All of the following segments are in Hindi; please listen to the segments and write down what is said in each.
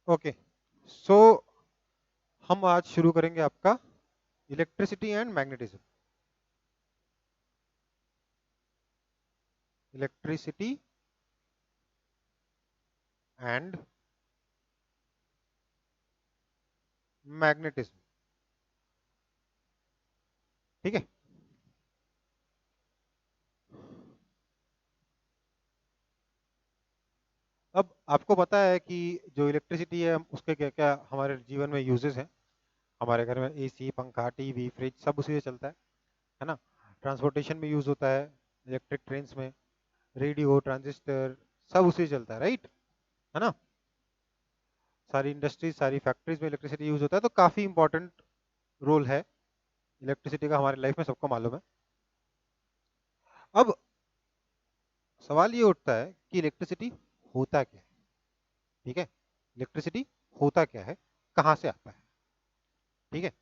ओके, सो हम आज शुरू करेंगे आपका electricity and magnetism. Electricity and magnetism, ठीक है। अब आपको पता है कि जो इलेक्ट्रिसिटी है उसके क्या क्या हमारे जीवन में यूजेस हैं। हमारे घर में एसी, पंखा, टीवी, फ्रिज सब उसी से चलता है ना। ट्रांसपोर्टेशन में यूज होता है, इलेक्ट्रिक ट्रेन्स में, रेडियो, ट्रांजिस्टर, सब उसी से चलता है, राइट, है ना। सारी इंडस्ट्रीज, सारी फैक्ट्रीज में इलेक्ट्रिसिटी यूज होता है, तो काफी इंपॉर्टेंट रोल है इलेक्ट्रिसिटी का हमारी लाइफ में, सबको मालूम है। अब सवाल ये उठता है कि इलेक्ट्रिसिटी होता क्या है, ठीक है। इलेक्ट्रिसिटी होता क्या है, कहां से आता है, ठीक है।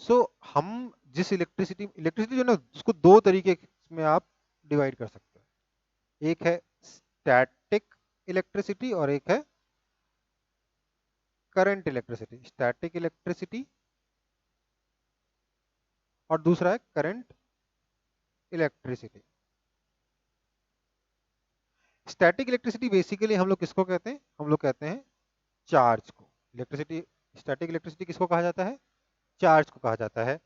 सो हम जिस इलेक्ट्रिसिटी इलेक्ट्रिसिटी जो है ना, उसको दो तरीके में आप डिवाइड कर सकते हैं। एक है स्टैटिक इलेक्ट्रिसिटी और एक है करंट इलेक्ट्रिसिटी। स्टैटिक इलेक्ट्रिसिटी और दूसरा है current electricity. Static electricity basically हम लोग किसको कहते हैं, हम लोग कहते हैं चार्ज को। इलेक्ट्रिसिटी, स्टैटिक इलेक्ट्रिसिटी किसको कहा जाता है, चार्ज को कहा जाता है।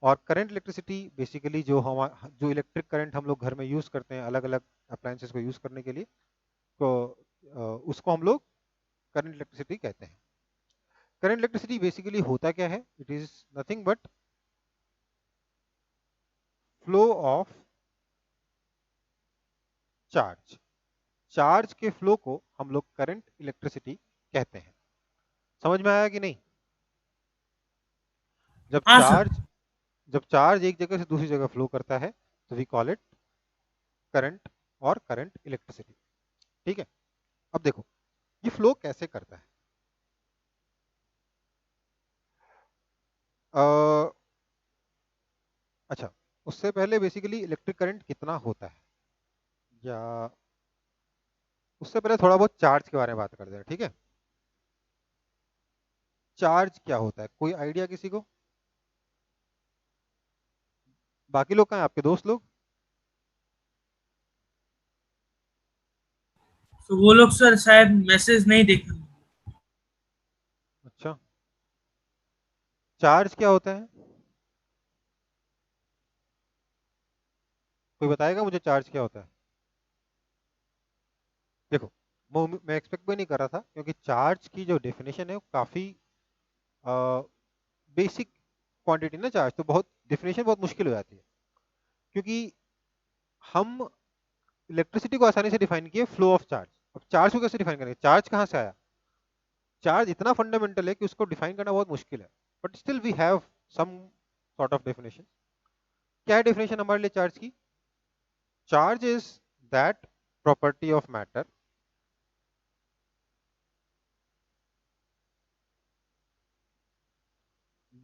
और करंट इलेक्ट्रिसिटी बेसिकली जो इलेक्ट्रिक करंट हम लोग घर में यूज करते हैं अलग अलग अप्लायंसेस को यूज करने के लिए, तो उसको हम लोग करंट इलेक्ट्रिसिटी कहते हैं। करंट इलेक्ट्रिसिटी बेसिकली होता क्या है, it is nothing but flow of charge. Charge के फ्लो को हम लोग करंट इलेक्ट्रिसिटी कहते हैं। समझ में आया कि नहीं। जब हाँ सर। चार्ज जब चार्ज एक जगह से दूसरी जगह फ्लो करता है तो वी कॉल इट करंट और करंट इलेक्ट्रिसिटी, ठीक है। अब देखो ये फ्लो कैसे करता है। अ, अच्छा, उससे पहले बेसिकली इलेक्ट्रिक करंट कितना होता है, या उससे पहले थोड़ा बहुत चार्ज के बारे में बात करते हैं, ठीक है। चार्ज क्या होता है, कोई आइडिया किसी को। बाकी लोग कहाँ हैं, आपके दोस्त लोग। तो वो लोग सर शायद मैसेज नहीं देखे। अच्छा, चार्ज क्या होता है, कोई बताएगा मुझे चार्ज क्या होता है। देखो, मैं एक्सपेक्ट भी नहीं कर रहा था, क्योंकि चार्ज की जो डेफिनेशन है वो काफी बेसिक क्वांटिटी ना चार्ज, तो बहुत डेफिनेशन बहुत मुश्किल हो जाती है। क्योंकि हम इलेक्ट्रिसिटी को आसानी से डिफाइन किए फ्लो ऑफ चार्ज। अब चार्ज को कैसे डिफाइन करेंगे, चार्ज कहाँ से आया। चार्ज इतना फंडामेंटल है कि उसको डिफाइन करना बहुत मुश्किल है, but still we have some sort of definition. क्या है डेफिनेशन हमारे लिए चार्ज की। Charge is that property of matter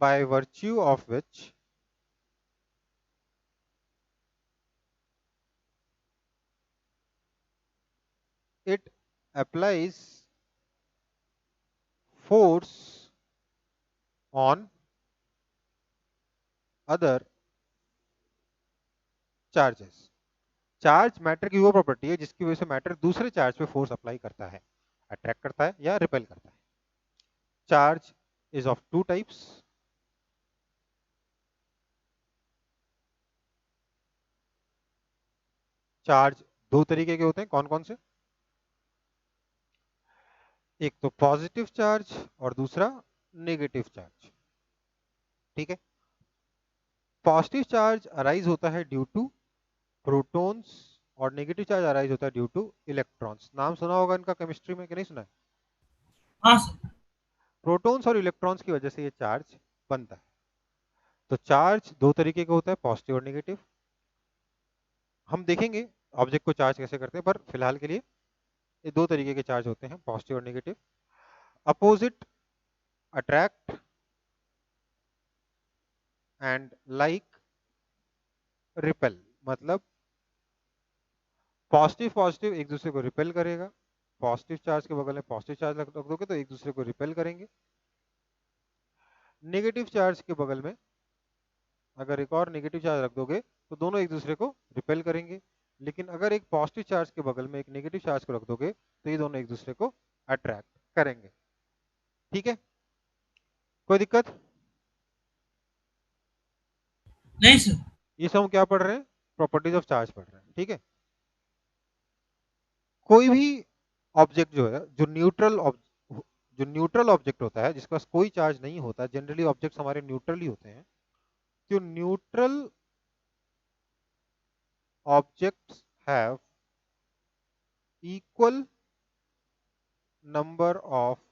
by virtue of which it applies force on other charges। Charge matter की वो प्रॉपर्टी है जिसकी वजह से मैटर दूसरे चार्ज पे फोर्स अप्लाई करता है, अट्रैक्ट करता है या रिपेल करता है। Charge is of two types. Charge दो तरीके के होते हैं, कौन कौन से। एक तो पॉजिटिव चार्ज और दूसरा नेगेटिव चार्ज, ठीक है। पॉजिटिव चार्ज अराइज होता है ड्यू टू प्रोटॉन्स और नेगेटिव चार्ज अराइज होता है ड्यू टू इलेक्ट्रॉन्स। नाम सुना होगा इनका केमिस्ट्री में कि नहीं सुना है। हाँ सर। प्रोटॉन्स और इलेक्ट्रॉन्स की वजह से ये चार्ज बनता है। तो चार्ज दो तरीके का होता है, पॉजिटिव और नेगेटिव। हम देखेंगे ऑब्जेक्ट को चार्ज कैसे करते हैं, पर फिलहाल के लिए ये दो तरीके के चार्ज होते हैं, पॉजिटिव और negative. Opposite attract and like repel. मतलब पॉजिटिव पॉजिटिव एक दूसरे को रिपेल करेगा, पॉजिटिव चार्ज के बगल में पॉजिटिव चार्ज रख दोगे तो एक दूसरे को रिपेल करेंगे। नेगेटिव चार्ज के बगल में अगर एक और नेगेटिव चार्ज रख दोगे तो दोनों एक दूसरे को रिपेल करेंगे। लेकिन अगर एक पॉजिटिव चार्ज के बगल में एक नेगेटिव चार्ज को रख दोगे तो ये दोनों एक दूसरे को अट्रैक्ट करेंगे। ठीक है, कोई दिक्कत? नहीं सर। ये सब हम क्या पढ़ रहे हैं? प्रॉपर्टीज ऑफ चार्ज पढ़ रहे हैं। ठीक है, कोई भी ऑब्जेक्ट जो है जो न्यूट्रल ऑब्जेक्ट होता है जिसके पास कोई चार्ज नहीं होता, जनरली ऑब्जेक्ट्स हमारे न्यूट्रल ही होते हैं, जो neutral objects have equal number of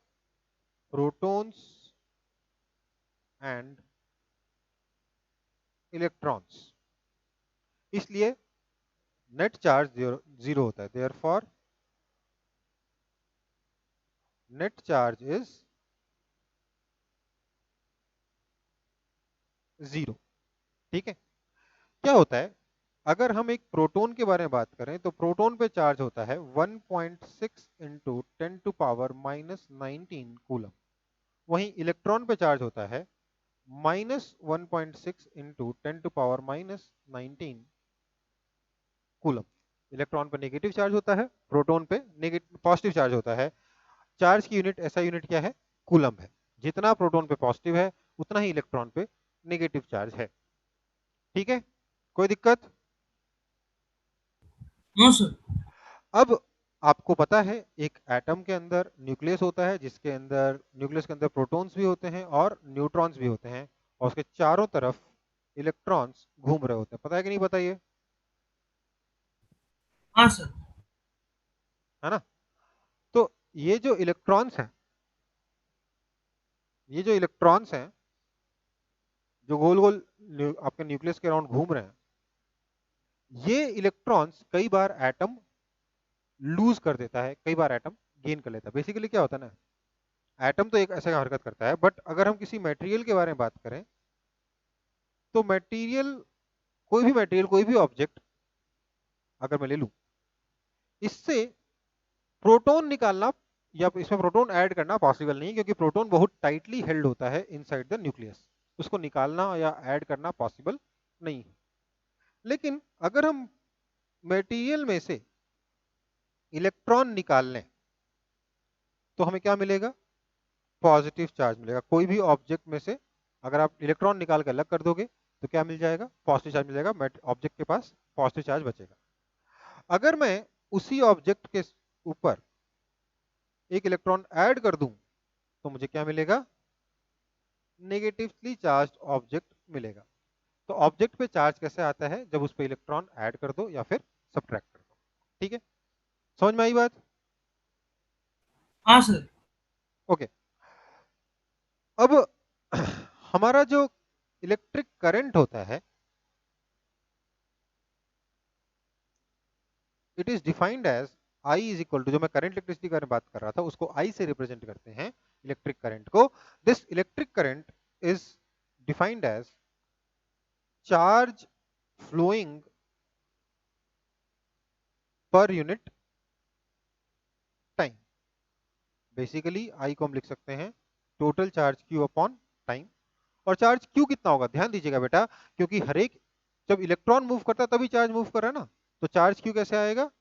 protons and electrons, इसलिए नेट चार्ज जीरो होता है। Therefore net charge is zero. ठीक है, क्या होता है अगर हम एक प्रोटॉन के बारे में बात करें तो प्रोटॉन पे चार्ज होता है 1.6 इंटू 10⁻⁹ कूलम। वहीं इलेक्ट्रॉन पे चार्ज होता है -1.6 इंटू 10⁻⁹ कूलम। इलेक्ट्रॉन पे नेगेटिव चार्ज होता है, प्रोटॉन पे नेगेटिव पॉजिटिव चार्ज होता है। चार्ज की यूनिट, ऐसा यूनिट क्या है? कूलम है। जितना प्रोटॉन पे पॉजिटिव है उतना ही इलेक्ट्रॉन पे नेगेटिव चार्ज है। ठीक है, कोई दिक्कत? No sir. अब आपको पता है एक एटम के अंदर न्यूक्लियस होता है, जिसके अंदर न्यूक्लियस के अंदर प्रोटॉन्स भी होते हैं और न्यूट्रॉन्स भी होते हैं, और उसके चारों तरफ इलेक्ट्रॉन्स घूम रहे होते हैं। पता है कि नहीं पता ये? हाँ सर। है ना? तो ये जो इलेक्ट्रॉन्स हैं, ये जो इलेक्ट्रॉन्स हैं जो गोल गोल आपके न्यूक्लियस के अराउंड घूम रहे हैं, ये इलेक्ट्रॉन्स कई बार एटम लूज कर देता है, कई बार एटम गेन कर लेता है। बेसिकली क्या होता है ना, एटम तो एक ऐसा हरकत करता है, बट अगर हम किसी मटेरियल के बारे में बात करें तो मटेरियल, कोई भी मटेरियल, कोई भी ऑब्जेक्ट अगर मैं ले लूं, इससे प्रोटॉन निकालना या इसमें प्रोटॉन ऐड करना पॉसिबल नहीं, क्योंकि प्रोटॉन बहुत टाइटली हेल्ड होता है इनसाइड द न्यूक्लियस। उसको निकालना या ऐड करना पॉसिबल नहीं है। लेकिन अगर हम मटेरियल में से इलेक्ट्रॉन निकाल लें तो हमें क्या मिलेगा? पॉजिटिव चार्ज मिलेगा। कोई भी ऑब्जेक्ट में से अगर आप इलेक्ट्रॉन निकाल कर अलग कर दोगे तो क्या मिल जाएगा? पॉजिटिव चार्ज मिल जाएगा। ऑब्जेक्ट के पास पॉजिटिव चार्ज बचेगा। अगर मैं उसी ऑब्जेक्ट के ऊपर एक इलेक्ट्रॉन ऐड कर दूं तो मुझे क्या मिलेगा? नेगेटिवली चार्ज ऑब्जेक्ट मिलेगा। तो ऑब्जेक्ट पे चार्ज कैसे आता है? जब उस पे इलेक्ट्रॉन ऐड कर दो या फिर सब्ट्रैक्ट कर दो। ठीक है, समझ में आई बात? हाँ सर। ओके, अब हमारा जो इलेक्ट्रिक करंट होता है, it is defined as I is equal to, जो मैं करंट इलेक्ट्रिसिटी के बारे में बात कर रहा था उसको आई से रिप्रेजेंट करते हैं इलेक्ट्रिक करंट को। This electric current is defined as charge flowing per unit time. Basically I को हम लिख सकते हैं total charge Q upon time. और चार्ज क्यू कितना होगा? ध्यान दीजिएगा बेटा, क्योंकि हर एक, जब इलेक्ट्रॉन मूव करता है तभी चार्ज मूव कर रहा है ना, तो चार्ज क्यू कैसे आएगा?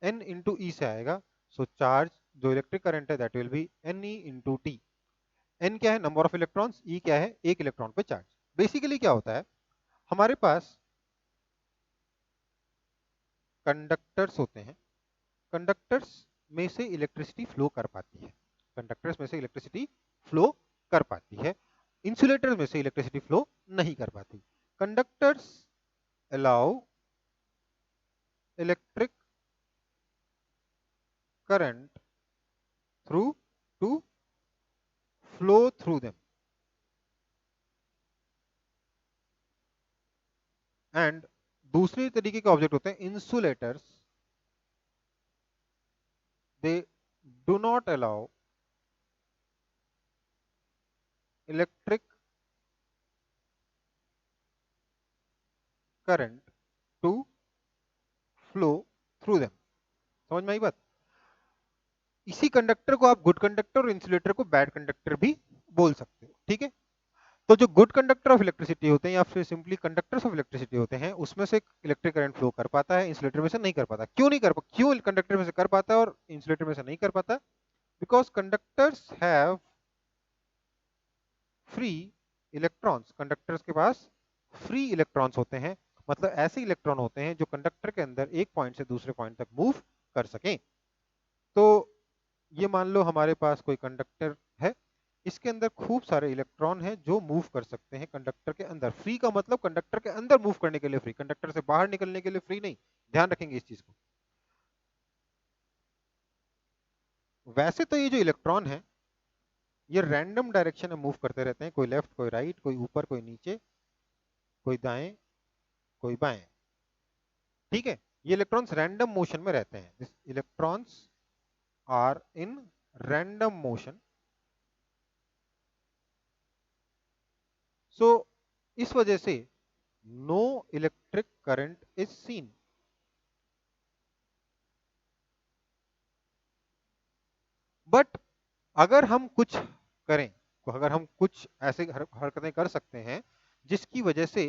एन इंटू ई से आएगा। सो चार्ज, जो इलेक्ट्रिक करंट है, that will be N E into T. N क्या है? Number of electrons. ई क्या है? एक इलेक्ट्रॉन पे चार्ज। बेसिकली क्या होता है, हमारे पास कंडक्टर्स होते हैं, कंडक्टर्स में से इलेक्ट्रिसिटी फ्लो कर पाती है, कंडक्टर्स में से इलेक्ट्रिसिटी फ्लो कर पाती है। इंसुलेटर में से इलेक्ट्रिसिटी फ्लो नहीं कर पाती। Conductors allow electric current through to flow through them, and दूसरे तरीके के ऑब्जेक्ट होते हैं insulators, they do not allow electric current to flow through them. समझ में आई बात? इसी कंडक्टर को आप गुड कंडक्टर और इंसुलेटर को बैड कंडक्टर भी बोल सकते हो, ठीक है। तो जो गुड कंडक्टर ऑफ इलेक्ट्रिसिटी होते हैं या फिर सिंपली कंडक्टर्स ऑफ इलेक्ट्रिसिटी होते हैं, उसमें से इलेक्ट्रिक करंट फ्लो कर पाता है, इंसुलेटर में से नहीं कर पाता। क्यों नहीं कर पाता? क्यों कंडक्टर में से कर पाता है और इंसुलेटर में से नहीं कर पाता? Because conductors have free electrons. Conductors के पास फ्री इलेक्ट्रॉन्स होते हैं, मतलब ऐसे इलेक्ट्रॉन होते हैं जो कंडक्टर के अंदर एक पॉइंट से दूसरे पॉइंट तक मूव कर सकें। तो ये मान लो हमारे पास कोई कंडक्टर है, इसके अंदर खूब सारे इलेक्ट्रॉन हैं जो मूव कर सकते हैं कंडक्टर के अंदर। फ्री का मतलब कंडक्टर के अंदर मूव करने के लिए फ्री, कंडक्टर से बाहर निकलने के लिए फ्री नहीं। ध्यान रखेंगे इस चीज को। वैसे तो ये जो इलेक्ट्रॉन है ये रैंडम डायरेक्शन में मूव करते रहते हैं, कोई लेफ्ट कोई राइट, कोई ऊपर कोई नीचे, कोई दाएं कोई बाएं, ठीक है। ये इलेक्ट्रॉन्स रैंडम मोशन में रहते हैं। This electrons are in random motion. So इस वजह से no electric current is seen. But अगर हम कुछ करें, अगर हम कुछ ऐसे हरकतें कर सकते हैं जिसकी वजह से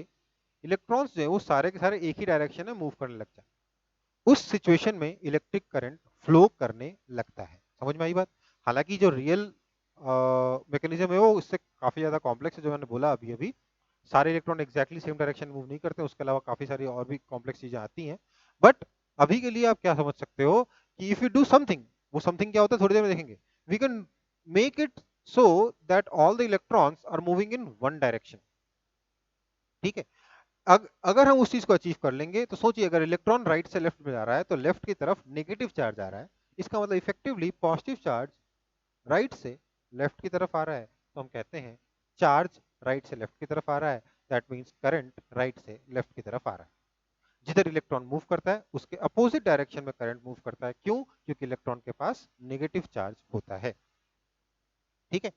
इलेक्ट्रॉन्स जो है वो सारे के सारे एक ही डायरेक्शन में मूव करने लग जाए, उस सिचुएशन में इलेक्ट्रिक करंट फ्लो करने लगता है। समझ में आई बात? हालांकि जो रियल मैकेनिज्म है वो उससे काफी ज्यादा कॉम्प्लेक्स है, जो मैंने बोला अभी अभी। सारे electron exactly same direction move नहीं करते, उसके अलावा काफी सारी और भी कॉम्प्लेक्स चीजें आती हैं। बट अभी के लिए आप क्या समझ सकते हो कि इफ यू डू समथिंग, वो समथिंग क्या होता है थोड़ी देर में देखेंगे, we can make it so that all the electrons are moving in one direction, ठीक है। अगर हम उस चीज को अचीव कर लेंगे तो सोचिए, अगर इलेक्ट्रॉन राइट से लेफ्ट में जा रहा है तो लेफ्ट की तरफ नेगेटिव चार्ज आ रहा है, इसका मतलब इफेक्टिवली पॉजिटिव चार्ज राइट से लेफ्ट की तरफ आ रहा है। तो हम कहते हैं चार्ज राइट से लेफ्ट की तरफ आ रहा है, दैट मीन्स करंट राइट से लेफ्ट की तरफ आ रहा है। जिधर इलेक्ट्रॉन मूव करता है उसके अपोजिट डायरेक्शन में करंट मूव करता है। क्यों? क्योंकि इलेक्ट्रॉन के पास नेगेटिव चार्ज होता है, ठीक है।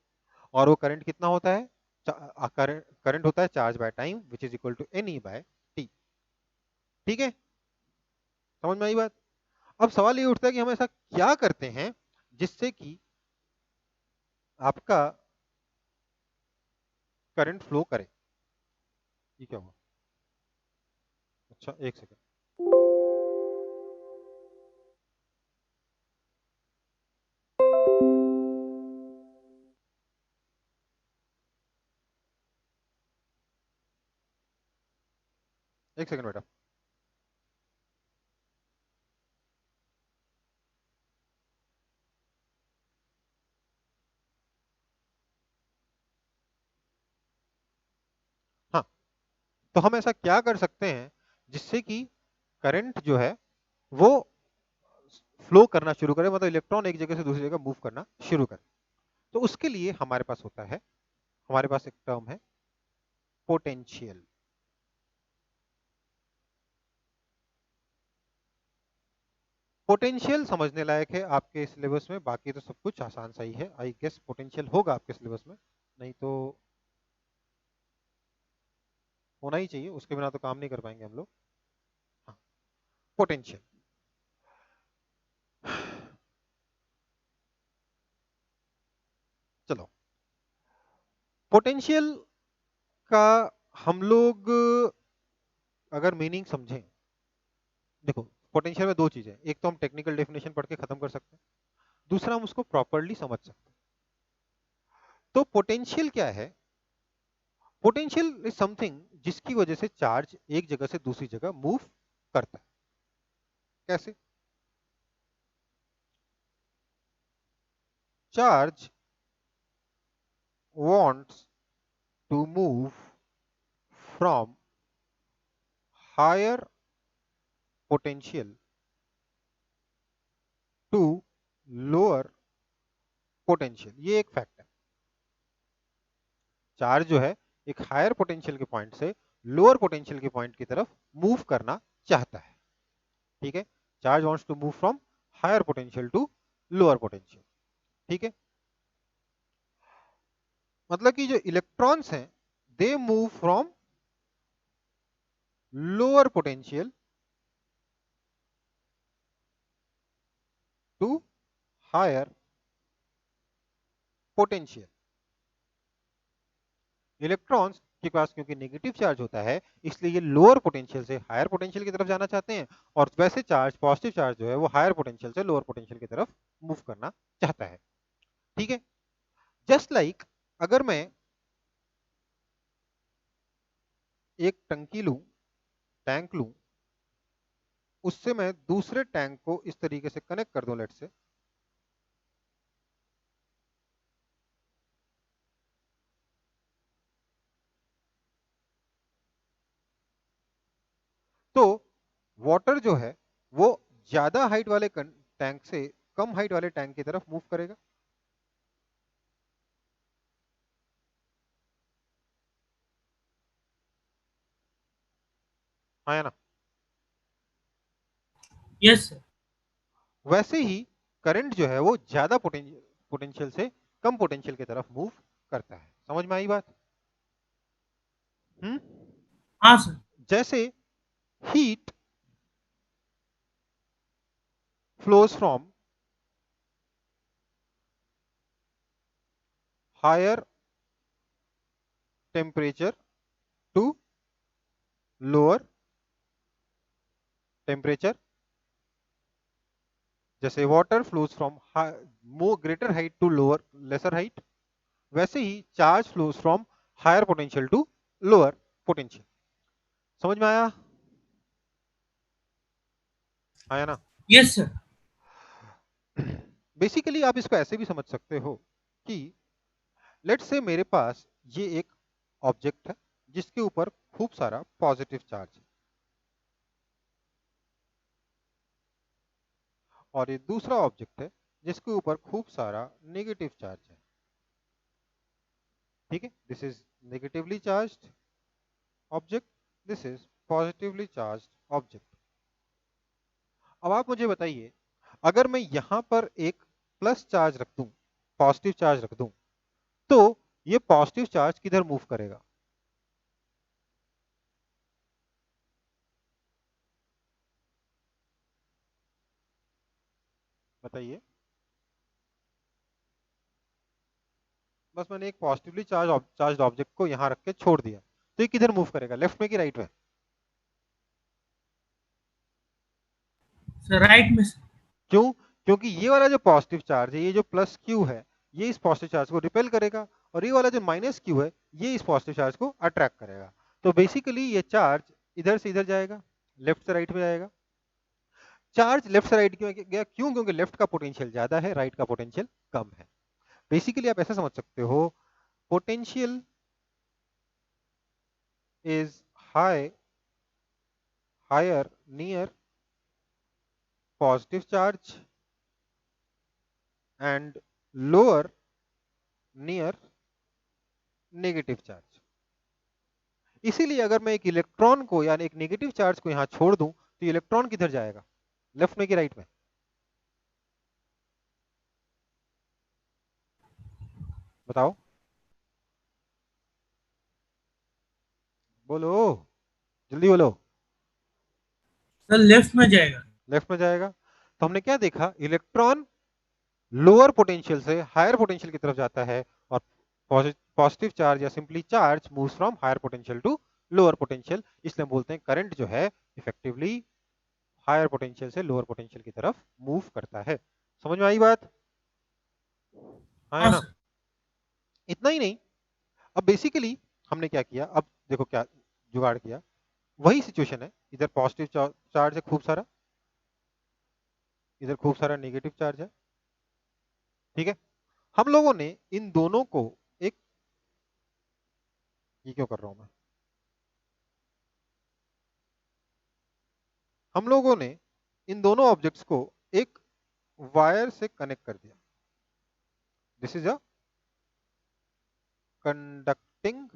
और वो करंट कितना होता है? करंट होता है charge by time which is equal to N E by T, ठीक है। समझ में आई बात? अब सवाल ये उठता है कि हम ऐसा क्या करते हैं जिससे कि आपका करंट फ्लो करे। ये क्या हुआ? अच्छा एक सेकंड। एक सेकंड बेटा। हाँ, तो हम ऐसा क्या कर सकते हैं जिससे कि करंट जो है वो फ्लो करना शुरू करे, मतलब इलेक्ट्रॉन एक जगह से दूसरी जगह मूव करना शुरू करे। तो उसके लिए हमारे पास होता है, हमारे पास एक टर्म है पोटेंशियल। पोटेंशियल समझने लायक है आपके सिलेबस में, बाकी तो सब कुछ आसान सा ही है। आई गेस पोटेंशियल होगा आपके सिलेबस में, नहीं तो होना ही चाहिए, उसके बिना तो काम नहीं कर पाएंगे हम लोग। हाँ, पोटेंशियल। चलो, पोटेंशियल का हम लोग अगर मीनिंग समझें, देखो पोटेंशियल में दो चीजें, एक तो हम टेक्निकल डेफिनेशन पढ़ के खत्म कर सकते हैं, दूसरा हम उसको प्रॉपरली समझ सकते हैं। तो पोटेंशियल क्या है? पोटेंशियल इज समथिंग जिसकी वजह से चार्ज एक जगह से दूसरी जगह मूव करता है। कैसे? Charge wants to move from higher potential to lower potential। ये एक फैक्ट है। चार्ज जो है एक हायर पोटेंशियल के पॉइंट से लोअर पोटेंशियल के पॉइंट की तरफ मूव करना चाहता है, ठीक है। Charge wants to move from higher potential to lower potential, ठीक है। मतलब कि जो इलेक्ट्रॉन्स हैं they move from lower potential to higher potential. Electrons के पास क्योंकि नेगेटिव चार्ज होता है, इसलिए ये लोअर पोटेंशियल से हायर पोटेंशियल की तरफ जाना चाहते हैं, और वैसे चार्ज पॉजिटिव चार्ज जो है वो हायर पोटेंशियल से लोअर पोटेंशियल की तरफ मूव करना चाहता है। ठीक है, जस्ट लाइक अगर मैं एक टंकी लूं, टैंक लूं, उससे मैं दूसरे टैंक को इस तरीके से कनेक्ट कर दूं, लेट से, तो वाटर जो है वो ज्यादा हाइट वाले टैंक से कम हाइट वाले टैंक की तरफ मूव करेगा। हाँ या ना? Yes sir. वैसे ही करंट जो है वो ज्यादा पोटेंशियल से कम पोटेंशियल की तरफ मूव करता है। समझ में आई बात? हम्म। हाँ सर। जैसे heat flows from higher temperature to lower temperature, जैसे water flows from more greater height to lower lesser height, वैसे ही charge flows from higher potential to lower potential. समझ में आया? आया ना? Yes sir. बेसिकली आप इसको ऐसे भी समझ सकते हो कि लेट्स से मेरे पास ये एक ऑब्जेक्ट है जिसके ऊपर खूब सारा पॉजिटिव चार्ज है, और ये दूसरा ऑब्जेक्ट है जिसके ऊपर खूब सारा नेगेटिव चार्ज है। ठीक है, this is negatively charged object, this is positively charged object. अब आप मुझे बताइए, अगर मैं यहां पर एक प्लस चार्ज रख दूं, पॉजिटिव चार्ज रख दूं, तो ये पॉजिटिव चार्ज किधर मूव करेगा? बताइए। बस मैंने एक पॉजिटिवली चार्ज ऑब्जेक्ट को यहां रख के छोड़ दिया, तो ये किधर मूव करेगा, लेफ्ट में कि राइट में? सर राइट में सर। क्यों? क्योंकि ये वाला जो पॉजिटिव चार्ज है, ये जो प्लस क्यू है, ये इस पॉजिटिव चार्ज को रिपेल करेगा, और ये वाला जो माइनस क्यू है, ये इस पॉजिटिव चार्ज को अट्रैक्ट करेगा। तो बेसिकली ये चार्ज इधर से इधर जाएगा, लेफ्ट से राइट में जाएगा। चार्ज लेफ्ट से राइट क्यों गया? क्यों? क्योंकि लेफ्ट का पोटेंशियल ज्यादा है, राइट का पोटेंशियल कम है। बेसिकली आप ऐसा समझ सकते हो, potential is higher near positive charge and lower near negative charge. इसीलिए अगर मैं एक इलेक्ट्रॉन को यानी एक नेगेटिव चार्ज को यहां छोड़ दूं, तो इलेक्ट्रॉन किधर जाएगा, लेफ्ट में कि राइट में? बताओ, बोलो, जल्दी बोलो। सर लेफ्ट में जाएगा। लेफ्ट में जाएगा। तो हमने क्या देखा, इलेक्ट्रॉन लोअर पोटेंशियल से हायर पोटेंशियल की तरफ जाता है, और पॉजिटिव चार्ज या simply charge moves from higher potential to lower potential. इसलिए हम बोलते हैं करंट जो है इफेक्टिवली हायर पोटेंशियल से लोअर पोटेंशियल की तरफ मूव करता है। समझ में आई बात? हाँ है हाँ ना? सर। इतना ही नहीं, अब बेसिकली हमने क्या किया, अब देखो क्या जुगाड़ किया। वही सिचुएशन है, इधर पॉजिटिव चार्ज है खूब सारा, इधर खूब सारा नेगेटिव चार्ज है। ठीक है, हम लोगों ने इन दोनों को एक, ये क्यों कर रहा हूं मैं, हम लोगों ने इन दोनों ऑब्जेक्ट्स को एक वायर से कनेक्ट कर दिया। This is a conducting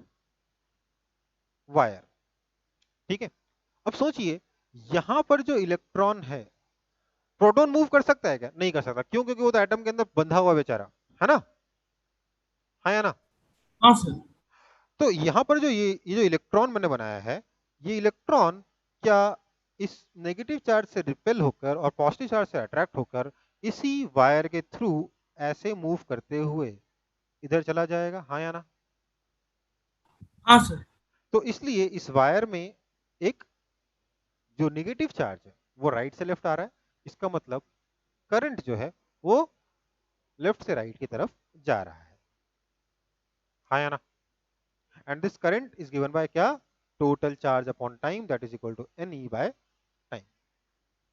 wire. ठीक है, अब सोचिए, यहां पर जो इलेक्ट्रॉन है, प्रोटॉन मूव कर सकता है क्या? नहीं कर सकता। क्यों? क्योंकि वो तो एटम के अंदर बंधा हुआ बेचारा है ना? हाँ या ना? हाँ सर। तो यहां पर जो ये जो इलेक्ट्रॉन मैंने बनाया है, ये इलेक्ट्रॉन क्या इस नेगेटिव चार्ज से रिपेल होकर और पॉजिटिव चार्ज से अट्रैक्ट होकर इसी वायर के थ्रू ऐसे मूव करते हुए इधर चला जाएगा, हाँ या ना? हाँ सर। तो इसलिए इस वायर में एक जो निगेटिव चार्ज है वो राइट से लेफ्ट आ रहा है, इसका मतलब करंट जो है वो लेफ्ट से राइट की तरफ जा रहा है, हाँ या ना? And this current is given by क्या? Total charge upon time that is equal to N E by time.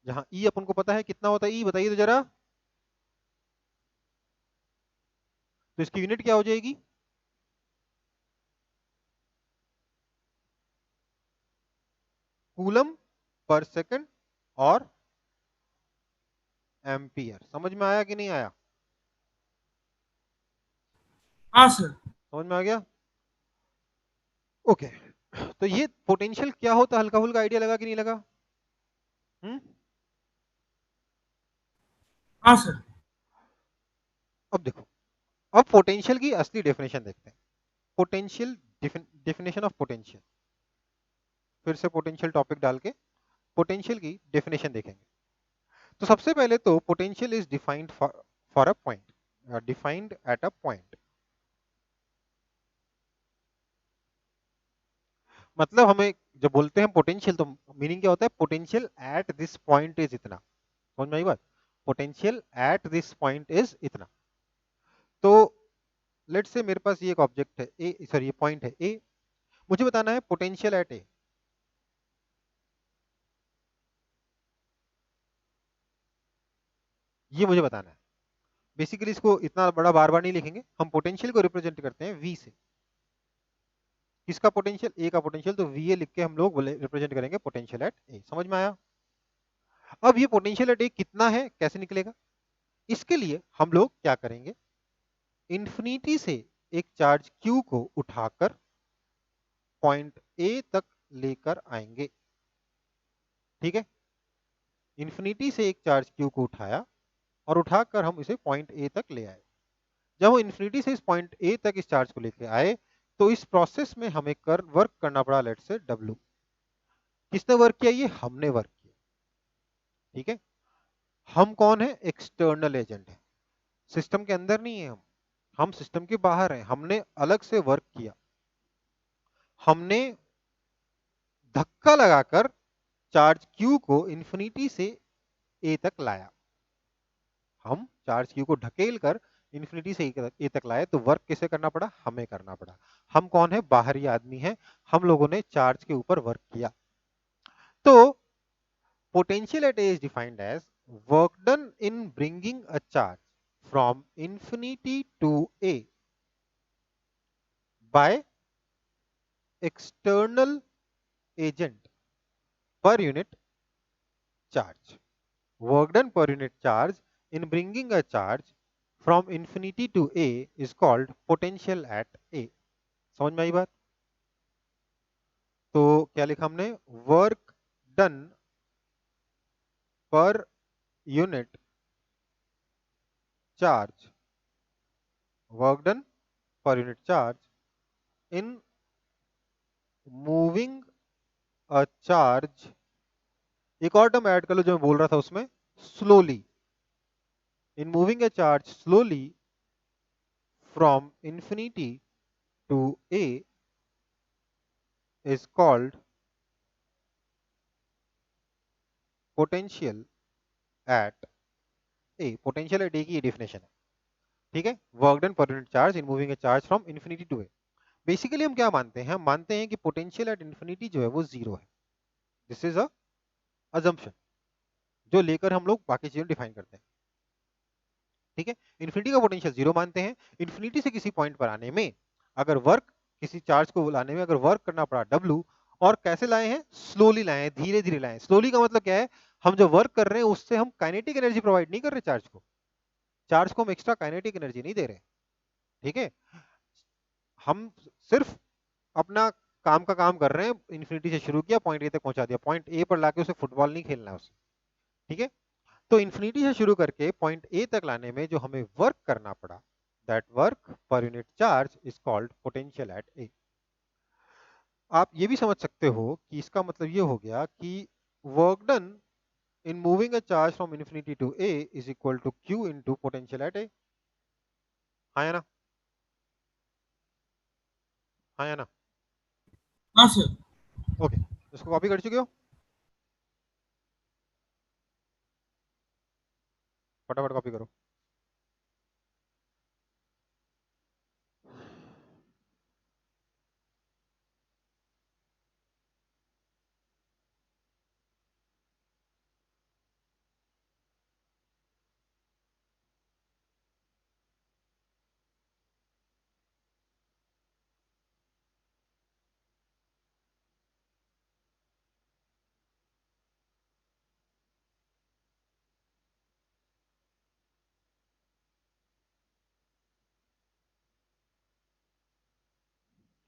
जहां ई अपन को पता है कितना होता है, ई बताइए तो जरा। तो इसकी यूनिट क्या हो जाएगी? कूलम पर सेकंड और एम्पियर। समझ में आया कि नहीं आया? हाँ सर। समझ में आ गया? ओके। तो ये पोटेंशियल क्या होता है, हल्का फुल्का आइडिया लगा कि नहीं लगा? हम्म। हाँ सर। अब देखो, अब पोटेंशियल की असली डेफिनेशन देखते हैं। पोटेंशियल, डेफिनेशन ऑफ पोटेंशियल, फिर से पोटेंशियल टॉपिक डाल के पोटेंशियल की डेफिनेशन देखेंगे। तो सबसे पहले तो potential is defined for a point, defined at a point. मतलब हमें जब बोलते हैं पोटेंशियल तो मीनिंग क्या होता है? Potential at this point is इतना। समझ में आई बात? Potential at this point is इतना। तो लेट्स से मेरे पास ये एक ऑब्जेक्ट है ए, सॉरी ये पॉइंट है ए, मुझे बताना है पोटेंशियल एट ए। ये मुझे बताना है। बेसिकली इसको इतना बड़ा बार बार नहीं लिखेंगे, हम पोटेंशियल को रिप्रेजेंट करते हैं वी से। किसका पोटेंशियल? ए का पोटेंशियल, तो वी ए लिख के हम लोग रिप्रेजेंट करेंगे पोटेंशियल एट ए। समझ में आया? अब ये पोटेंशियल एट ए कितना है, कैसे निकलेगा? इसके लिए हम लोग क्या करेंगे, इंफिनिटी से एक चार्ज क्यू को उठाकर पॉइंट ए तक लेकर आएंगे। ठीक है, इंफिनिटी से एक चार्ज क्यू को उठाया और उठाकर हम इसे पॉइंट ए तक ले आए। जब हम इंफिनिटी से इस पॉइंट ए तक इस चार्ज को लेकर आए तो इस प्रोसेस में हमें वर्क करना पड़ा, लेट से डब्ल्यू। किसने वर्क किया? ये हमने वर्क किया। ठीक है, हम कौन है? एक्सटर्नल एजेंट है, सिस्टम के अंदर नहीं है हम सिस्टम के बाहर हैं। हमने अलग से वर्क किया, हमने धक्का लगाकर चार्ज क्यू को इंफिनिटी से ए तक लाया। हम चार्ज क्यू को ढकेल कर इंफिनिटी से ए तक लाए, तो वर्क किसे करना पड़ा? हमें करना पड़ा। हम कौन है? बाहरी आदमी है। हम लोगों ने चार्ज के ऊपर वर्क किया। तो potential at A is defined as work done in bringing a charge from infinity to A by external agent per unit charge. Work done per unit charge in bringing a charge from infinity to A is called potential at A. समझ में आई बात? तो क्या लिखा हमने? Work done per unit charge, work done per unit charge in moving a charge. एक और टर्म ऐड कर लो जो मैं बोल रहा था उसमें, slowly. In moving a charge slowly from infinity to A is called potential at A. Potential at A की डेफिनेशन है। ठीक है, work done per unit charge in moving a charge from infinity to A. Basically हम क्या मानते हैं? हम मानते हैं कि पोटेंशियल एट इंफिनिटी जो है वो जीरो है। दिस इज अ अजम्पशन जो लेकर हम लोग बाकी चीजें डिफाइन करते हैं। ठीक है, इन्फिनिटी का पोटेंशियल जीरो मानते हैं। इन्फिनिटी से किसी पॉइंट पर आने में अगर वर्क, किसी चार्ज को लाने में अगर वर्क करना पड़ा डब्ल्यू, और कैसे लाए हैं? स्लोली लाए हैं, धीरे धीरे लाए हैं। स्लोली का मतलब क्या है? हम जो वर्क कर रहे हैं उससे हम काइनेटिक एनर्जी प्रोवाइड नहीं कर रहे चार्ज को, चार्ज को हम एक्स्ट्रा काइनेटिक एनर्जी नहीं दे रहे। ठीक है, हम सिर्फ अपना काम का काम कर रहे हैं। इन्फिनिटी से शुरू किया, पॉइंट ए तक पहुंचा दिया, पॉइंट ए पर लाके उसे फुटबॉल नहीं खेलना है उसे। ठीक है, तो इन्फिनिटी से शुरू करके पॉइंट ए तक लाने में जो हमें वर्क करना पड़ा, that work per unit charge is called potential at A. आप ये भी समझ सकते हो कि इसका मतलब ये हो गया कि work done in moving a charge from infinity to a is equal to q into potential at a। हाँ या ना? हाँ या ना? हाँ सर। ओके, इसको कॉपी कर चुके हो? फटाफट कॉपी करो।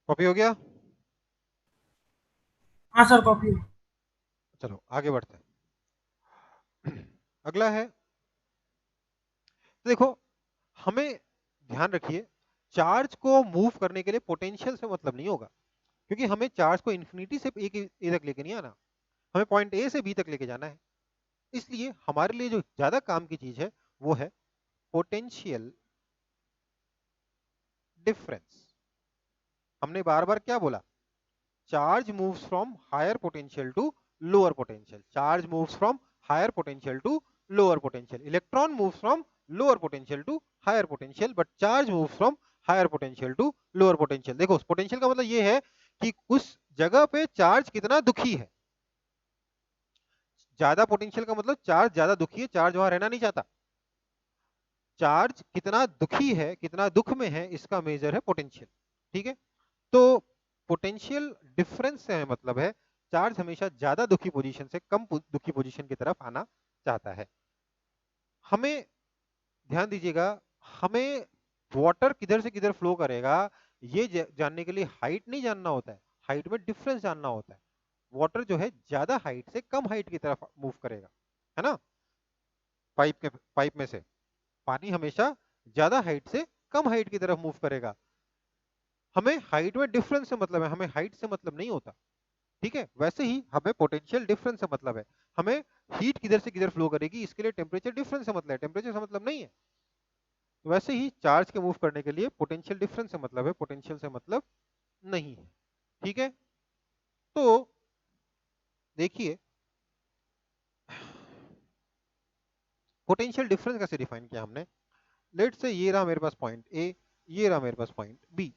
कॉपी हो गया? हाँ सर, कॉपी। चलो आगे बढ़ते हैं। अगला है, तो देखो, हमें ध्यान रखिए, चार्ज को मूव करने के लिए पोटेंशियल से मतलब नहीं होगा, क्योंकि हमें चार्ज को इन्फिनिटी से ए तक लेके नहीं आना, हमें पॉइंट ए से बी तक लेके जाना है। इसलिए हमारे लिए जो ज्यादा काम की चीज है वो है पोटेंशियल डिफरेंस। हमने बार बार क्या बोला? Charge moves from higher potential to lower potential, charge moves from higher potential to lower potential, electron moves from lower potential to higher potential, but charge moves from higher potential to lower potential. देखो, पोटेंशियल का मतलब ये है कि उस जगह पे चार्ज कितना दुखी है। ज्यादा पोटेंशियल का मतलब चार्ज ज्यादा दुखी है, चार्ज वहां रहना नहीं चाहता। चार्ज कितना दुखी है, कितना दुख में है, इसका मेजर है पोटेंशियल। ठीक है, तो पोटेंशियल डिफरेंस से हमें मतलब है चार्ज हमेशा ज्यादा दुखी पोजीशन से कम दुखी पोजीशन की तरफ आना चाहता है। हमें ध्यान दीजिएगा, हमें वाटर किधर से किधर फ्लो करेगा ये जानने के लिए हाइट नहीं जानना होता है, हाइट में डिफरेंस जानना होता है। वाटर जो है ज्यादा हाइट से कम हाइट की तरफ मूव करेगा, है ना? पाइप में से पानी हमेशा ज्यादा हाइट से कम हाइट की तरफ मूव करेगा। हमें हाइट में डिफरेंस से मतलब है, हमें हाइट से मतलब नहीं होता। ठीक है, वैसे ही हमें पोटेंशियल डिफरेंस से मतलब है, हमें हीट किधर से किधर फ्लो करेगी इसके लिए टेम्परेचर डिफरेंस से मतलब है, टेम्परेचर से मतलब नहीं है। तो वैसे ही चार्ज के मूव करने के लिए पोटेंशियल डिफरेंस से मतलब है, पोटेंशियल से मतलब नहीं है। ठीक है, तो देखिए, पोटेंशियल डिफरेंस कैसे डिफाइन किया हमने। लेट से ये रहा मेरे पास पॉइंट ए, ये रहा मेरे पास पॉइंट बी।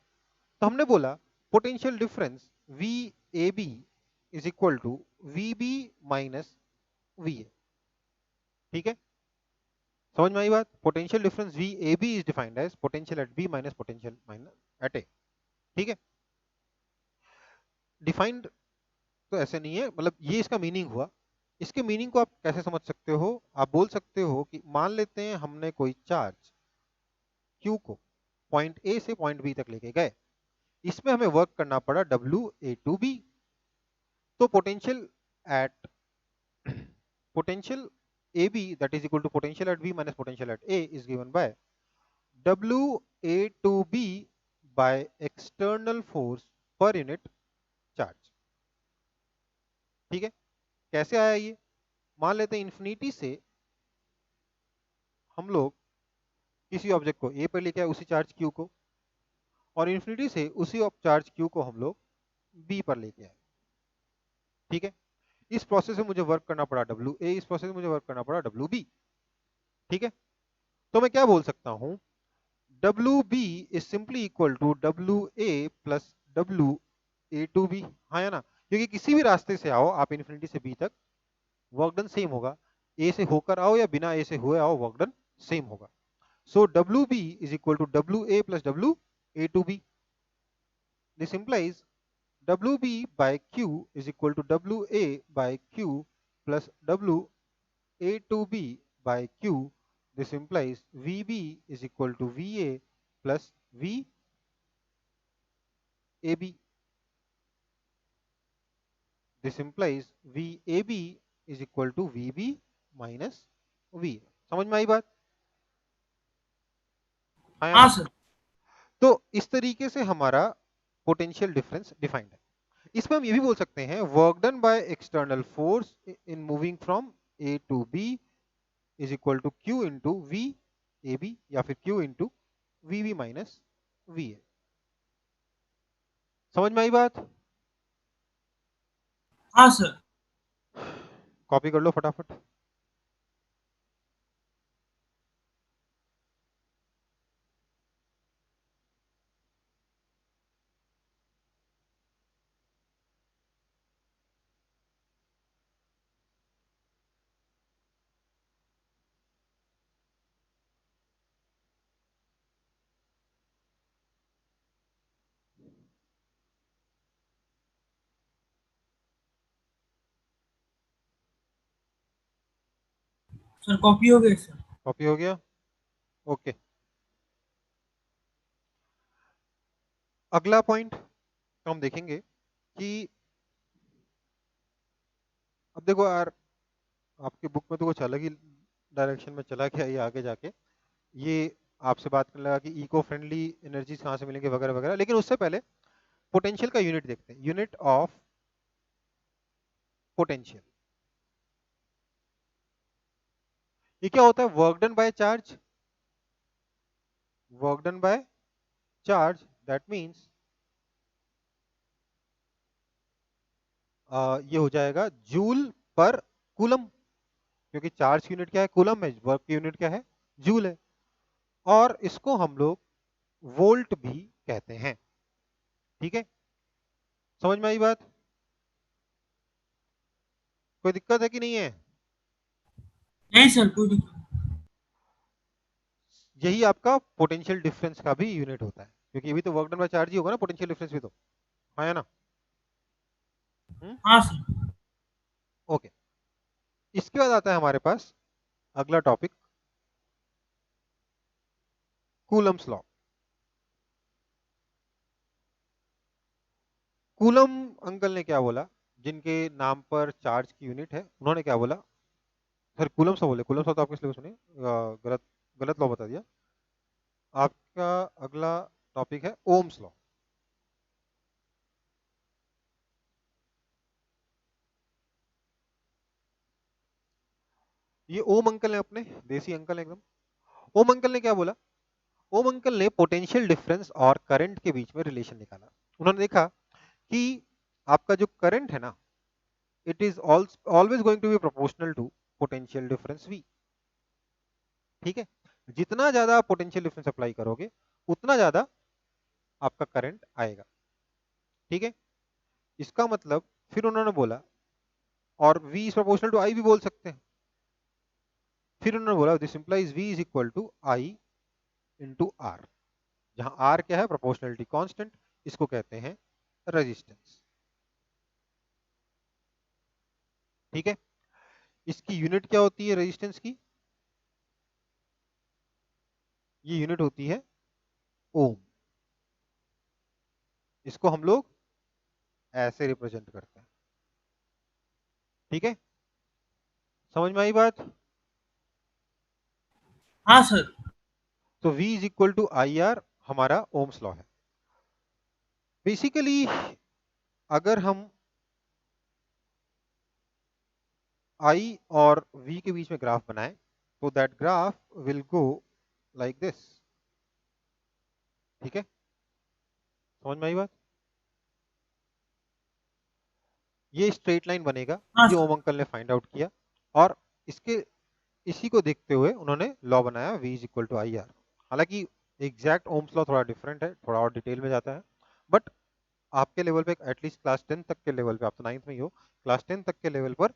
तो हमने बोला potential difference V A B is equal to V B minus V A. ठीक है, समझ में आई बात? Potential difference V A B is defined as potential at B minus potential minus at A. ठीक है, डिफाइंड तो ऐसे नहीं है, मतलब ये इसका मीनिंग हुआ। इसके मीनिंग को आप कैसे समझ सकते हो? आप बोल सकते हो कि मान लेते हैं हमने कोई चार्ज Q को पॉइंट ए से पॉइंट बी तक लेके गए, इसमें हमें वर्क करना पड़ा डब्ल्यू ए टू बी। तो potential at potential AB, that is equal to potential at B minus potential at A, is given by WA to B by external force per unit charge। ठीक है, कैसे आया ये? मान लेते हैं इन्फिनिटी से हम लोग किसी ऑब्जेक्ट को A पर लेके आए, उसी चार्ज Q को, और इन्फिनिटी से उसी चार्ज Q को हम लोग B पर लेके आए। ठीक है, इस प्रोसेस में मुझे वर्क करना पड़ा WA, इस प्रोसेस में मुझे वर्क करना पड़ा WB। ठीक है, तो मैं क्या बोल सकता हूं, WB is simply equal to WA plus WA to B। हाँ या ना? क्योंकि किसी भी रास्ते से आओ आप इन्फिनिटी से बी तक, वर्क डन सेम होगा। ए से होकर आओ या बिना ए से हुए आओ, वर्क डन सेम होगा। सो WB is equal to WA plus WA to B। This implies WB by Q is equal to WA by Q plus WA to B by Q। This implies VB is equal to VA plus V AB। This implies VAB is equal to VB minus VA। समझ में आई बात? हाँ या हाँ ना? सर। तो इस तरीके से हमारा पोटेंशियल डिफरेंस डिफाइंड है। इसमें हम ये भी बोल सकते हैं work done by external force in moving from A to B is equal to Q into V A B या फिर Q into V B minus V A. समझ में आई बात? हाँ सर। कॉपी कर लो फटाफट। सर कॉपी हो गए सर। कॉपी हो गया? ओके। अगला पॉइंट हम देखेंगे कि अब देखो यार, आपकी बुक में तो कुछ अलग ही डायरेक्शन में चला गया ये आगे जाके। ये आपसे बात करने लगा कि इको फ्रेंडली एनर्जीज कहाँ से मिलेंगे वगैरह वगैरह, लेकिन उससे पहले पोटेंशियल का यूनिट देखते हैं। यूनिट ऑफ पोटेंशियल, ये क्या होता है? Work done by charge. Work done by charge, that means ये हो जाएगा जूल पर कूलम, क्योंकि चार्ज की यूनिट क्या है? कूलम है। वर्क की यूनिट क्या है? जूल है। और इसको हम लोग वोल्ट भी कहते हैं। ठीक है, समझ में आई बात? कोई दिक्कत है कि नहीं है? नहीं सर, कोई दिक्कत। यही आपका पोटेंशियल डिफरेंस का भी यूनिट होता है, क्योंकि ये भी तो वर्क डन बाय चार्ज ही होगा ना, पोटेंशियल डिफरेंस भी तो। हाँ या ना? हाँ सर। ओके। इसके बाद आता है हमारे पास अगला topic, Coulomb's law. Coulomb uncle ने क्या बोला, जिनके नाम पर चार्ज की यूनिट है, उन्होंने क्या बोला? सर कूलम्स लॉ बोले। कूलम्स लॉ तो आपके सिलेबस में नहीं, गलत गलत लॉ बता दिया। आपका अगला टॉपिक है ओम्स लॉ। ये ओम अंकल ने, अपने देसी अंकल है एकदम। ओम अंकल ने क्या बोला? ओम अंकल ने पोटेंशियल डिफरेंस और करंट के बीच में रिलेशन निकाला। उन्होंने देखा कि आपका जो करंट है ना, it is always going to be proportional to potential difference V. ठीक है, जितना ज्यादा आप पोटेंशियल डिफरेंस अप्लाई करोगे उतना ज्यादा आपका करंट आएगा। ठीक है, इसका मतलब फिर उन्होंने बोला, और v is proportional to I भी बोल सकते हैं। फिर उन्होंने बोला this implies v is equal to I into R, जहां आर क्या है? प्रोपोर्शनलिटी कांस्टेंट, इसको कहते हैं रेजिस्टेंस। ठीक है, इसकी यूनिट क्या होती है रेजिस्टेंस की? ये यूनिट होती है ओम। इसको हम लोग ऐसे रिप्रेजेंट करते हैं। ठीक है, समझ में आई बात? हाँ सर। तो v is equal to I R हमारा ओम्स लॉ है। बेसिकली अगर हम I और V के बीच में ग्राफ बनाएं तो that graph will go like this. ठीक है, समझ में आई बात? ये स्ट्रेट लाइन बनेगा। हाँ ये सर। ओम अंकल ने फाइंड आउट किया, और इसके इसी को देखते हुए उन्होंने लॉ बनाया V is equal to I R. हालांकि एग्जैक्ट ओम्स लॉ थोड़ा डिफरेंट है, थोड़ा और डिटेल में जाता है, बट आपके लेवल पे एटलीस्ट क्लास 10 तक के लेवल पे, आप तो 9th में ही हो, क्लास 10 तक के लेवल पर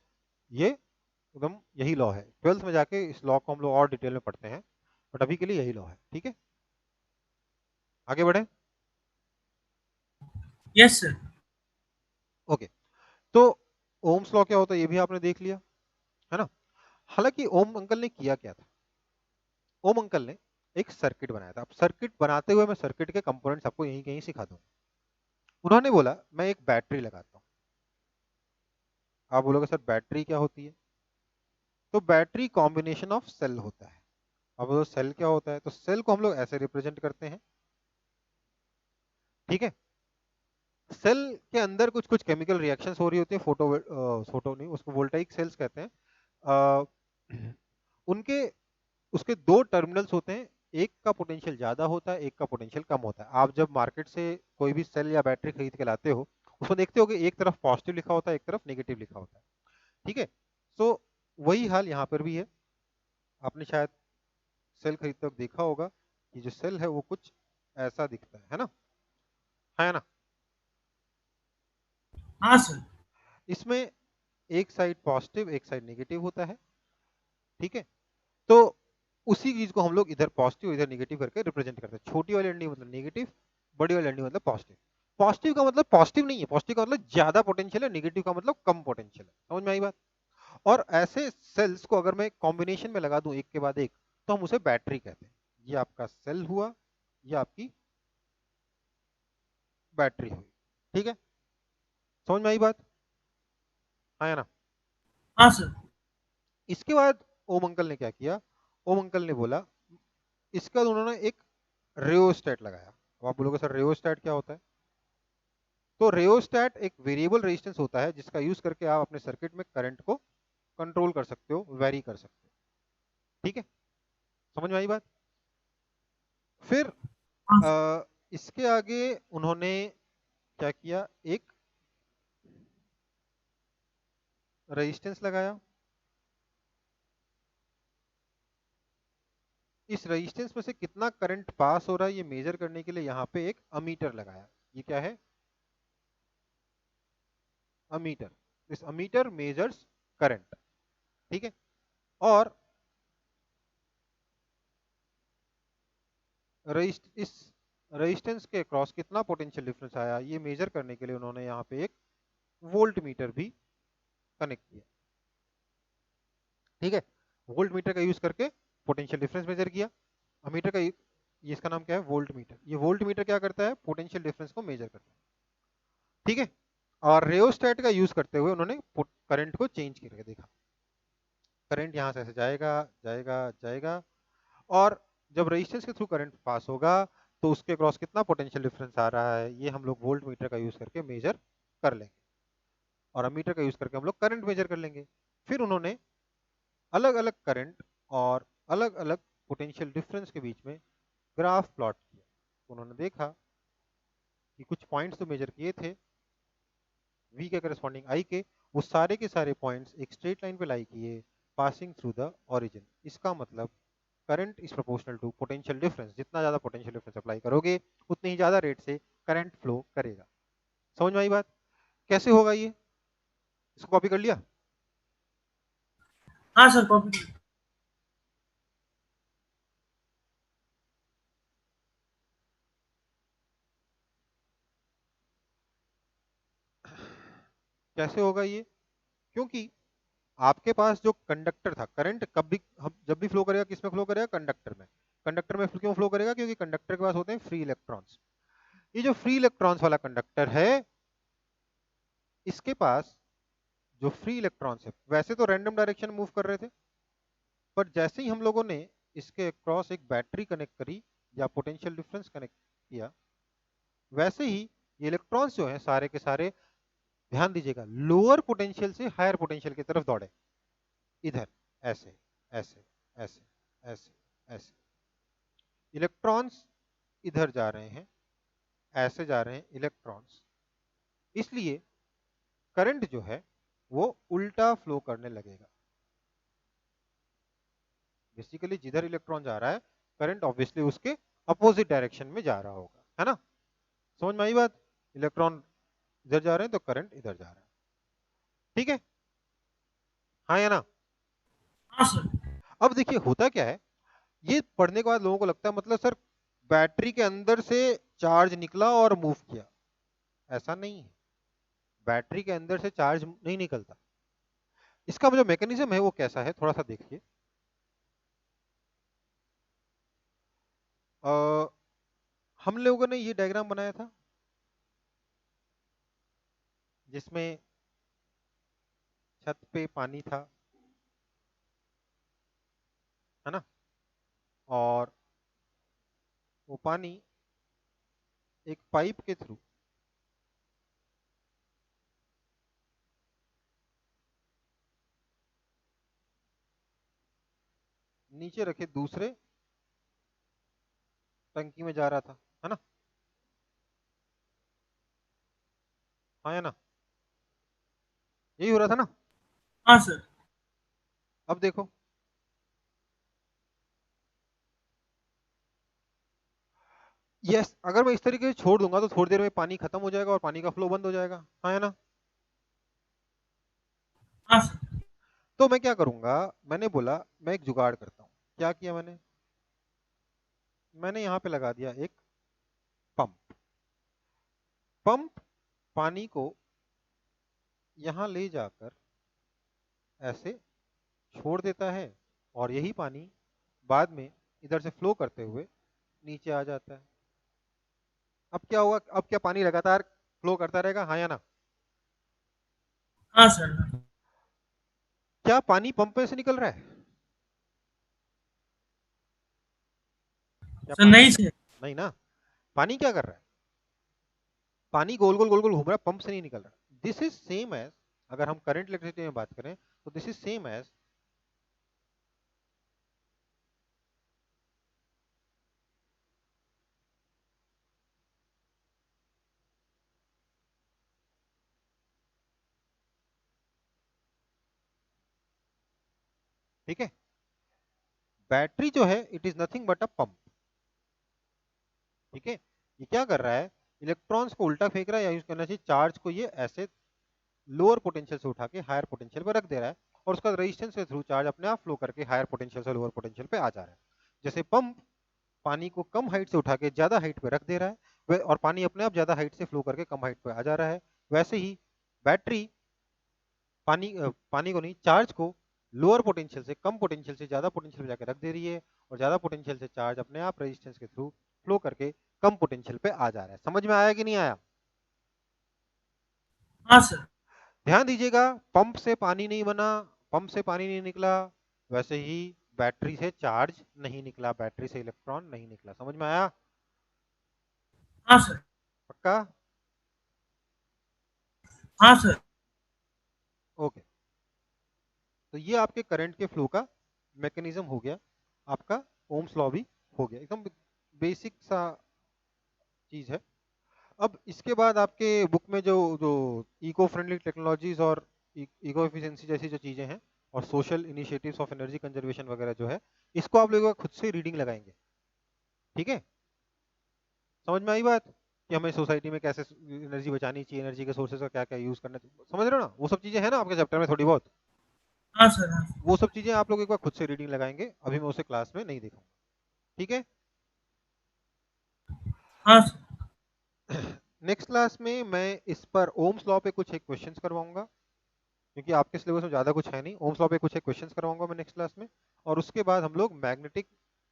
ये एकदम यही लॉ है। 12th में जाके इस लॉ को हम लोग और डिटेल में पढ़ते हैं, बट अभी के लिए यही लॉ है। ठीक है, आगे बढ़े। Yes sir. ओके, तो ओम्स लॉ क्या होता है ये भी आपने देख लिया, है ना? हालांकि ओम अंकल ने किया क्या था? ओम अंकल ने एक सर्किट बनाया था। अब सर्किट बनाते हुए मैं सर्किट के कंपोनेंट्स आपको यहीं कहीं सिखा दूं। उन्होंने बोला मैं एक बैटरी लगाता हूं। आप बोलोगे सर बैटरी क्या होती है? तो बैटरी कॉम्बिनेशन ऑफ सेल होता है। अब वो सेल क्या होता है? तो सेल को हम लोग ऐसे रिप्रेजेंट करते हैं। ठीक है, सेल के अंदर कुछ कुछ केमिकल रिएक्शंस हो रही होती है, फोटो फोटो नहीं, उसको वोल्टाइक सेल्स कहते हैं। अ, उनके उसके दो टर्मिनल्स होते हैं, एक का पोटेंशियल ज़्यादा होता है, एक का पोटेंशियल कम होता है। आप जब मार्केट से कोई भी सेल या बैटरी खरीद के लाते हो, उसमें देखते हो कि एक तरफ पॉजिटिव लिखा होता है, एक तरफ नेगेटिव लिखा होता है। ठीक है, सो वही हाल यहाँ पर भी है। आपने शायद सेल खरीदते वक्त देखा होगा कि जो सेल है वो कुछ ऐसा दिखता है ना, है ना। हाँ सर। इसमें एक साइड पॉजिटिव एक साइड नेगेटिव होता है। ठीक है, तो उसी चीज को हम लोग इधर पॉजिटिव इधर नेगेटिव करके रिप्रेजेंट करते हैं। छोटी वाली लंडी मतलब नेगेटिव, बड़ी वाली लंडी मतलब पॉजिटिव। पॉजिटिव का मतलब पॉजिटिव नहीं है, पॉजिटिव का मतलब ज्यादा पोटेंशियल है, नेगेटिव का मतलब कम पोटेंशियल है। समझ में आई बात। और ऐसे सेल्स को अगर मैं कॉम्बिनेशन में लगा दूं एक के बाद एक, तो हम उसे बैटरी कहते हैं। ये आपका सेल हुआ, ये आपकी बैटरी हुई। ठीक है, समझ में आई बात, हाँ या ना। हाँ सर। इसके बाद ओम अंकल ने क्या किया, ओम अंकल ने बोला, इसके बाद उन्होंने एक रेओस्टेट लगाया। अब आप बोलोगे सर रेओस्टेट क्या होता है। तो रेओस्टेट एक वेरिएबल रेजिस्टेंस होता है जिसका यूज करके आप अपने सर्किट में करंट को कंट्रोल कर सकते हो, वेरी कर सकते हो। ठीक है, समझ में आई बात। फिर हाँ सर। इसके आगे उन्होंने क्या किया, एक रेजिस्टेंस लगाया। इस रेजिस्टेंस में से कितना करंट पास हो रहा है ये मेजर करने के लिए यहाँ पे एक अमीटर लगाया। ये क्या है, ammeter. This ammeter measures current. ठीक है, और इस रेजिस्टेंस के अक्रॉस कितना पोटेंशियल डिफरेंस आया ये मेजर करने के लिए उन्होंने यहाँ पे एक वोल्ट मीटर भी कनेक्ट किया। ठीक है, वोल्ट मीटर का यूज करके पोटेंशियल डिफरेंस मेजर किया। अमीटर का ये इसका नाम क्या है, वोल्ट मीटर। ये वोल्ट मीटर क्या करता है, पोटेंशियल डिफरेंस को मेजर करता है। ठीक है, और रेओस्टेट का यूज करते हुए उन्होंने करंट को चेंज करके देखा। करंट यहाँ से ऐसे जाएगा जाएगा जाएगा, और जब रेजिस्टेंस के थ्रू करंट पास होगा तो उसके क्रॉस कितना पोटेंशियल डिफरेंस आ रहा है ये हम लोग वोल्ट मीटर का यूज करके मेजर कर लेंगे, और अमीटर का यूज करके हम लोग करंट मेजर कर लेंगे। फिर उन्होंने अलग अलग करंट और अलग अलग पोटेंशियल डिफरेंस के बीच में ग्राफ प्लॉट किया। उन्होंने देखा कि कुछ पॉइंट्स तो मेजर किए थे V के करस्पॉन्डिंग I के, वो सारे के सारे पॉइंट्स एक स्ट्रेट लाइन पे लाई किए, पासिंग थ्रू द ओरिजिन। इसका मतलब current is proportional to potential difference. जितना ज्यादा पोटेंशियल डिफरेंस अप्लाई करोगे उतनी ही ज्यादा रेट से करंट फ्लो करेगा। समझ में आई बात। कैसे होगा ये, इसको कॉपी कर लिया। हाँ सर, कॉपी कर। कैसे होगा ये, क्योंकि आपके पास जो कंडक्टर था, करंट कब भी जब भी फ्लो करेगा किस में फ्लो करेगा, कंडक्टर में। कंडक्टर में क्यों फ्लो करेगा, क्योंकि कंडक्टर के पास होते हैं फ्री इलेक्ट्रॉन्स। ये जो फ्री इलेक्ट्रॉन्स वाला कंडक्टर है, इसके पास जो फ्री इलेक्ट्रॉन्स है वैसे तो रैंडम डायरेक्शन मूव कर रहे थे, पर जैसे ही हम लोगों ने इसके क्रॉस एक बैटरी कनेक्ट करी या पोटेंशियल डिफरेंस कनेक्ट किया, वैसे ही ये इलेक्ट्रॉन्स जो हैं सारे के सारे, ध्यान दीजिएगा, लोअर पोटेंशियल से हायर पोटेंशियल की तरफ दौड़े। इधर ऐसे ऐसे ऐसे ऐसे ऐसे, इलेक्ट्रॉन्स इधर जा रहे हैं, ऐसे जा रहे हैं इलेक्ट्रॉन्स। इसलिए करंट जो है वो उल्टा फ्लो करने लगेगा। बेसिकली जिधर इलेक्ट्रॉन जा रहा है करंट ऑब्वियसली उसके अपोजिट डायरेक्शन में जा रहा होगा, है ना। समझ में आई बात। इलेक्ट्रॉन इधर जा रहे हैं तो करंट इधर जा रहा है। ठीक है, हाँ या ना। हाँ सर। अब देखिए होता क्या है, ये पढ़ने के बाद लोगों को लगता है मतलब सर बैटरी के अंदर से चार्ज निकला और मूव किया। ऐसा नहीं है, बैटरी के अंदर से चार्ज नहीं निकलता। इसका जो मैकेनिज्म है वो कैसा है थोड़ा सा देखिए। अ, हम लोगों ने ये डायग्राम बनाया था जिसमें छत पे पानी था, है ना, और वो पानी एक पाइप के थ्रू नीचे रखे दूसरे टंकी में जा रहा था, है ना? हाँ या ना? यही हो रहा था ना? हाँ सर। अब देखो, यस, अगर मैं इस तरीके से छोड़ दूंगा तो थोड़ी देर में पानी खत्म हो जाएगा और पानी का फ्लो बंद हो जाएगा, हाँ या ना? हाँ सर। तो मैं क्या करूंगा, मैंने बोला मैं एक जुगाड़ करता हूँ। क्या किया मैंने? मैंने यहाँ पे लगा दिया एक पंप। पंप पानी को यहाँ ले जाकर ऐसे छोड़ देता है और यही पानी बाद में इधर से फ्लो करते हुए नीचे आ जाता है। अब क्या होगा, अब क्या पानी लगातार फ्लो करता रहेगा, हाँ या ना? हाँ सर। क्या पानी पंप में से निकल रहा है? क्या सर पानी, नहीं सर। नहीं ना? पानी क्या कर रहा है? पानी गोल गोल गोल गोल घूम रहा है, पंप से नहीं निकल रहा। दिस इज सेम एज, अगर हम करंट इलेक्ट्रिसिटी में बात करें तो दिस इज सेम एज, ठीक है? बैटरी जो है it is nothing but a pump, ठीक है? ये क्या कर रहा है, इलेक्ट्रॉन्स को उल्टा फेंक रहा है, या यूज करना चाहिए चार्ज को ये ऐसे लोअर पोटेंशियल से उठा के हायर पोटेंशियल पर रख दे रहा है, और उसका रेजिस्टेंस के थ्रू चार्ज अपने आप फ्लो करके हायर पोटेंशियल से लोअर पोटेंशियल पे आ जा रहा है। जैसे पंप पानी को कम हाइट से उठा के ज्यादा हाइट पे रख दे रहा है और पानी अपने आप ज्यादा हाइट से फ्लो करके कम हाइट पे आ जा रहा है, वैसे ही बैटरी पानी को नहीं, चार्ज को लोअर पोटेंशियल से कम पोटेंशियल से ज्यादा पोटेंशियल पे जाकर रख दे रही है, और ज्यादा पोटेंशियल से चार्ज अपने आप रेजिस्टेंस के थ्रू फ्लो करके कम पोटेंशियल पे आ जा रहा है। समझ में आया कि नहीं आया? हाँ सर। ध्यान दीजिएगा, पंप से पानी नहीं बना, पंप से पानी नहीं निकला, वैसे ही बैटरी से चार्ज नहीं निकला, बैटरी से इलेक्ट्रॉन नहीं निकला। समझ में आया? हाँ सर। पक्का? हाँ सर। ओके। तो ये आपके करंट के फ्लो का मैकेनिज्म हो गया, आपका ओम्स लॉ भी हो गया, एकदम बेसिक सा चीज है। अब इसके बाद आपके बुक में जो जो इको फ्रेंडली टेक्नोलॉजीज और इको एफिशिएंसी जैसी जो चीजें हैं और social initiatives of energy conservation वगैरह जो है, इसको आप लोग खुद से रीडिंग लगाएंगे, ठीक है? समझ में आई बात कि हमें सोसाइटी में कैसे एनर्जी बचानी चाहिए, एनर्जी के सोर्सेज का क्या क्या यूज करना चाहिए, समझ रहे हो ना? वो सब चीजें हैं ना आपके चैप्टर में थोड़ी बहुत, हाँ सर। हाँ सर। वो सब चीजें आप लोग एक बार खुद से रीडिंग लगाएंगे, अभी मैं उसे क्लास में नहीं दिखाऊंगा, ठीक है? हाँ सर। नेक्स्ट क्लास में मैं इस पर ओम्स लॉ पे कुछ एक क्वेश्चंस करवाऊंगा, क्योंकि आपके सिलेबस में ज़्यादा कुछ है नहीं। ओम्स लॉ पे कुछ एक क्वेश्चंस करवाऊंगा मैं नेक्स्ट क्लास में, और उसके बाद हम लोग मैग्नेटिक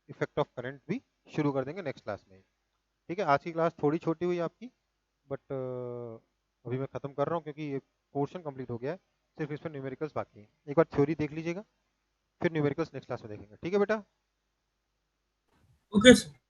इफेक्ट ऑफ करंट भी शुरू कर देंगे नेक्स्ट क्लास में, ठीक है? आज की क्लास थोड़ी छोटी हुई आपकी, बट अभी मैं ख़त्म कर रहा हूँ क्योंकि ये पोर्शन कंप्लीट हो गया है, सिर्फ इसमें न्यूमेरिकल्स बाकी हैं। एक बार थ्योरी देख लीजिएगा, फिर न्यूमेरिकल्स नेक्स्ट क्लास में देखेंगे, ठीक है बेटा? Okay sir.